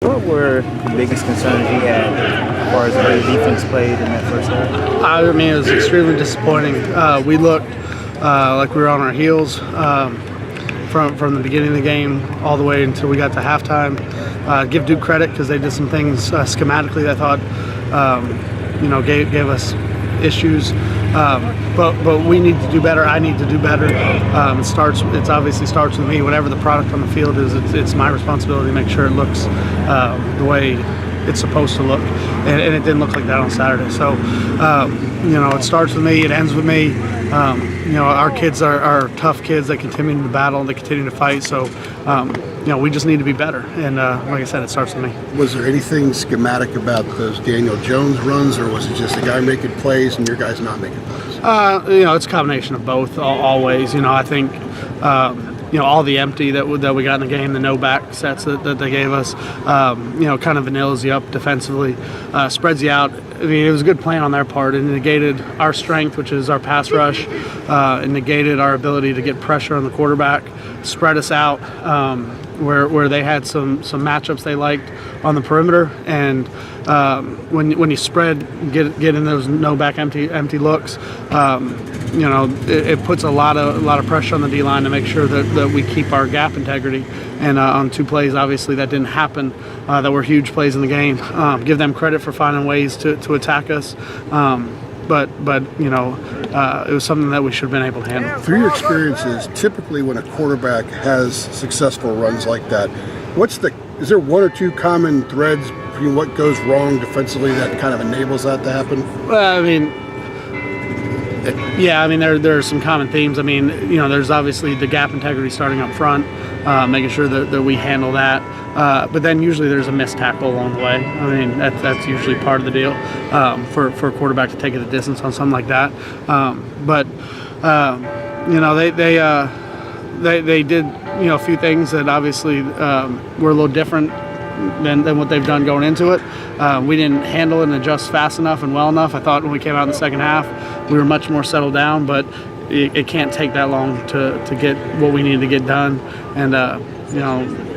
What were the biggest concerns you had as far as the way the defense played in that first half? I mean, it was extremely disappointing. We looked like we were on our heels from the beginning of the game all the way until we got to halftime. Give Duke credit because they did some things schematically that I thought gave us issues. But we need to do better. I need to do better. It obviously starts with me. Whatever the product on the field is, it's my responsibility to make sure it looks the way it's supposed to look, and it didn't look like that on Saturday. So, it starts with me. It ends with me. Our kids are tough kids. They continue to battle. They continue to fight. So, we just need to be better. And like I said, it starts with me. Was there anything schematic about those Daniel Jones runs, or was it just a guy making plays and your guys not making plays? It's a combination of both. Always. I think. All the empty that we got in the game, the no back sets that they gave us, kind of vanillas you up defensively, spreads you out. I mean, it was a good plan on their part. It negated our strength, which is our pass rush. It negated our ability to get pressure on the quarterback, spread us out where they had some matchups they liked on the perimeter. And when you spread, get in those no back empty looks, it puts a lot of pressure on the D-line to make sure that we keep our gap integrity. And on two plays, obviously, that didn't happen. That were huge plays in the game. Give them credit for finding ways to attack us. But it was something that we should have been able to handle. Through your experiences, typically when a quarterback has successful runs like that, is there one or two common threads between what goes wrong defensively that kind of enables that to happen? Well, there are some common themes. There's obviously the gap integrity starting up front, making sure that we handle that. But then usually there's a missed tackle along the way. That's usually part of the deal for a quarterback to take it a distance on something like that. They did a few things that obviously were a little different than what they've done going into it. We didn't handle it and adjust fast enough and well enough. I thought when we came out in the second half, we were much more settled down, but it can't take that long to get what we need to get done. And,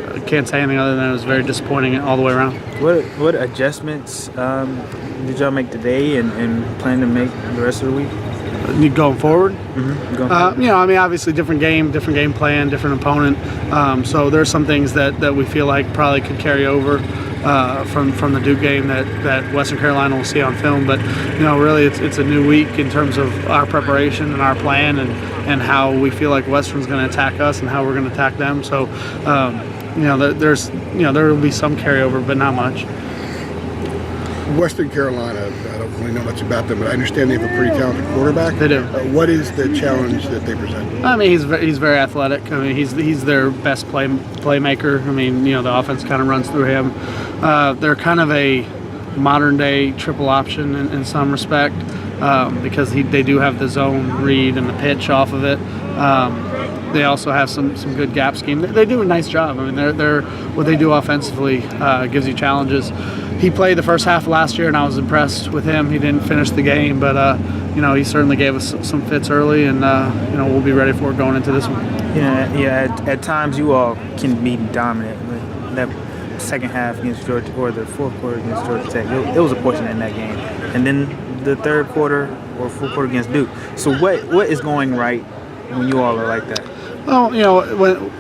I can't say anything other than it was very disappointing all the way around. What adjustments did y'all make today and plan to make the rest of the week? Going forward? Mm-hmm. Obviously different game plan, different opponent. So there's some things that we feel like probably could carry over from the Duke game that Western Carolina will see on film. But, really it's a new week in terms of our preparation and our plan and how we feel like Western's going to attack us and how we're going to attack them. So, there will be some carryover, but not much. Western Carolina, I don't really know much about them, but I understand they have a pretty talented quarterback. They do. What is the challenge that they present? He's very athletic. He's their best playmaker. The offense kind of runs through him. They're kind of a modern-day triple option in some respect because they do have the zone read and the pitch off of it. They also have some good gap scheme. They do a nice job. They're what they do offensively gives you challenges. He played the first half last year, and I was impressed with him. He didn't finish the game, but he certainly gave us some fits early, and we'll be ready for it going into this one. At times you all can be dominant. With that second half against Georgia, or the fourth quarter against Georgia Tech, it was a portion in that game, and then the third quarter or fourth quarter against Duke. So what is going right when you all are like that? Well,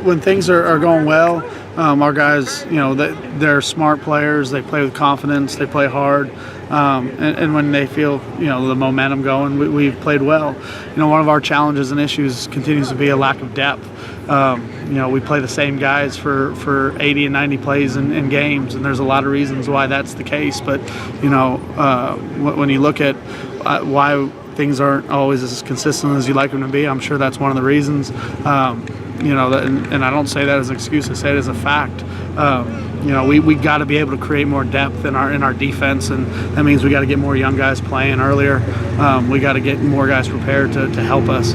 when things are going well, our guys, they're smart players. They play with confidence. They play hard, and when they feel the momentum going, we've played well. One of our challenges and issues continues to be a lack of depth. We play the same guys for 80 and 90 plays in games, and there's a lot of reasons why that's the case. But when you look at why things aren't always as consistent as you like them to be, I'm sure that's one of the reasons. And I don't say that as an excuse. I say it as a fact. We got to be able to create more depth in our defense, and that means we got to get more young guys playing earlier. We got to get more guys prepared to help us.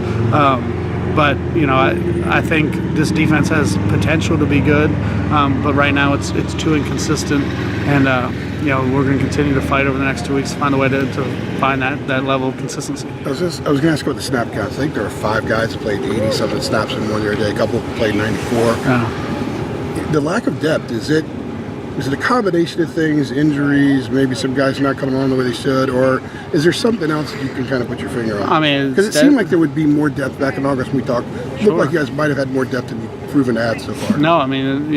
But I think this defense has potential to be good, but right now it's too inconsistent, and we're going to continue to fight over the next 2 weeks to find a way to find that level of consistency. I was going to ask about the snap count. I think there are 5 guys that played 80-something snaps in one year a day. A couple played 94. Yeah. The lack of depth, is it is it a combination of things, injuries, maybe some guys not coming on the way they should, or is there something else that you can kind of put your finger on? I mean, because it seemed like there would be more depth back in August when we talked. It looked like you guys might have had more depth than you've proven to add so far. No, I mean,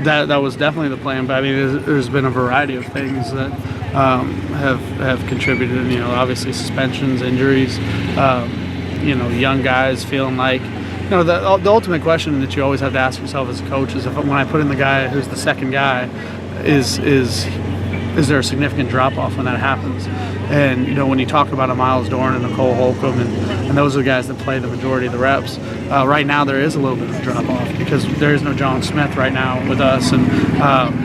that was definitely the plan, but I mean, there's been a variety of things that have contributed. Obviously suspensions, injuries, young guys feeling like, the ultimate question that you always have to ask yourself as a coach is, when I put in the guy who's the second guy, is there a significant drop off when that happens? And when you talk about a Miles Dorn and a Cole Holcomb, and those are the guys that play the majority of the reps, right now there is a little bit of a drop off because there is no John Smith right now with us, and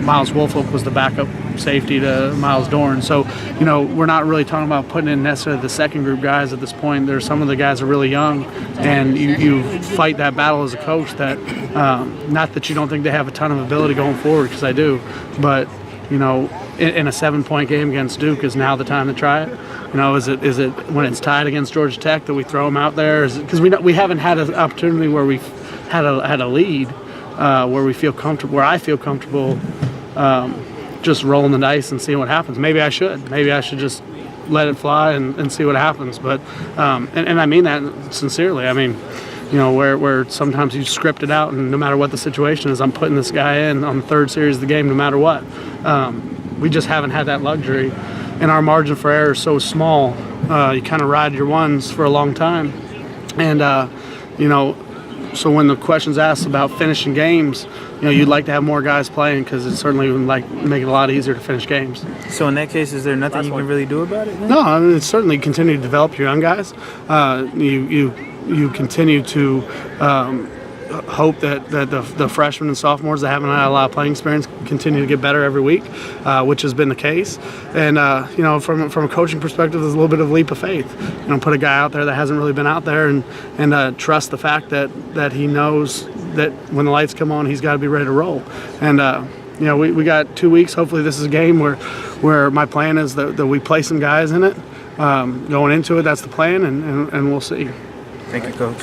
Miles Woolfolk was the backup safety to Miles Dorn. So we're not really talking about putting in necessarily the second group guys at this point. There's some of the guys are really young, and you fight that battle as a coach. That not that you don't think they have a ton of ability going forward, because I do, but in a 7-point game against Duke, is now the time to try it? Is it when it's tied against Georgia Tech that we throw them out there? Because we haven't had an opportunity where we've had a lead, where we feel comfortable, where I feel comfortable just rolling the dice and seeing what happens. Maybe I should just let it fly and see what happens. But and I mean that sincerely. I mean, where sometimes you script it out, and no matter what the situation is, I'm putting this guy in on the third series of the game no matter what. We just haven't had that luxury, and our margin for error is so small. You kind of ride your ones for a long time, and so when the question's asked about finishing games, you'd like to have more guys playing, because it certainly would make it a lot easier to finish games. So in that case, is there nothing you can really do about it then? No, I mean, it's certainly continue to develop your young guys. You continue to hope that the freshmen and sophomores that haven't had a lot of playing experience continue to get better every week, which has been the case. And from a coaching perspective, there's a little bit of leap of faith. Put a guy out there that hasn't really been out there, and trust the fact that he knows that when the lights come on, he's got to be ready to roll. And we got 2 weeks. Hopefully this is a game where my plan is that we play some guys in it. Going into it, that's the plan, and we'll see. Thank you, Coach.